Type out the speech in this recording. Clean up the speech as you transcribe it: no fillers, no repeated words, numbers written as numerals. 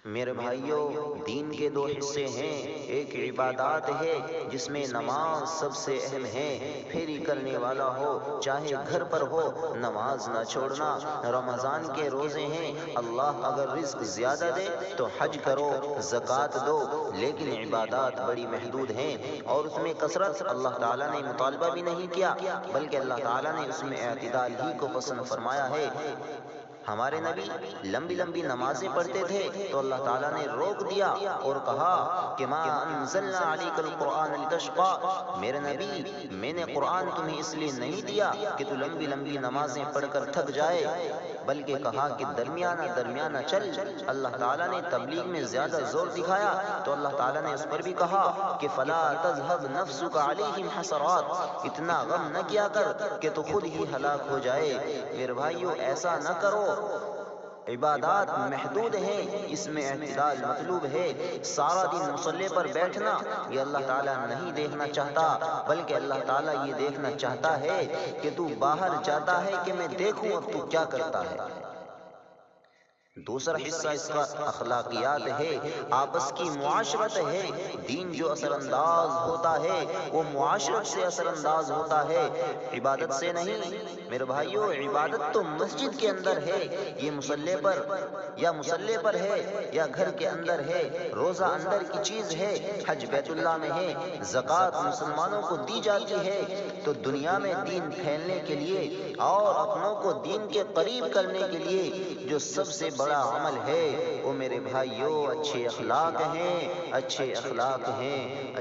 میرے بھائیوں، دین کے دو حصے ہیں۔ ایک عبادات ہے جس میں نماز سب سے اہم ہے۔ پھیری کرنے والا ہو چاہے گھر پر ہو، نماز نہ چھوڑنا۔ رمضان کے روزے ہیں، اللہ اگر رزق زیادہ دے تو حج کرو، زکوٰۃ دو، لیکن عبادات بڑی محدود ہیں اور اس میں کثرت اللہ تعالیٰ نے مطالبہ بھی نہیں کیا، بلکہ اللہ تعالیٰ نے اس میں اعتدال ہی کو پسند فرمایا ہے۔ ہمارے نبی لمبی لمبی نمازیں پڑھتے تھے تو اللہ تعالیٰ نے روک دیا اور کہا کہ ما انزلنا علیک القرآن لتشقى، میرے نبی میں نے قرآن تمہیں اس لیے نہیں دیا کہ تو لمبی لمبی نمازیں پڑھ کر تھک جائے، بلکہ کہا کہ درمیانہ درمیانہ چل۔ اللہ تعالیٰ نے تبلیغ میں زیادہ زور دکھایا تو اللہ تعالیٰ نے اس پر بھی کہا کہ فلا تذهب نفسك علیہم حسرات، اتنا غم نہ کیا کر کہ تو خود ہی ہلاک ہو جائے۔ میرے بھائیو، ایسا نہ کرو۔ عبادات محدود ہیں، اس میں اعتدال مطلوب ہے۔ سارا دن مصلی پر بیٹھنا یہ اللہ تعالیٰ نہیں دیکھنا چاہتا، بلکہ اللہ تعالیٰ یہ دیکھنا چاہتا ہے کہ تو باہر جاتا ہے کہ میں دیکھوں اب تو کیا کرتا ہے۔ دوسرا حصہ اس کا اخلاقیات ہے، آپس کی معاشرت ہے۔ دین جو اثر انداز ہوتا ہے وہ معاشرت سے اثر انداز ہوتا ہے، عبادت سے نہیں۔ میرے بھائیو، عبادت تو مسجد کے اندر ہے، یہ مصلی پر ہے یا گھر کے اندر ہے، روزہ اندر کی چیز ہے، حج بیت اللہ میں ہے، زکوٰۃ مسلمانوں کو دی جاتی ہے۔ تو دنیا میں دین پھیلنے کے لیے اور اپنوں کو دین کے قریب کرنے کے لیے جو سب سے بڑا عمل ہے وہ میرے بھائیوں اچھے اخلاق ہیں، اچھے اخلاق ہیں۔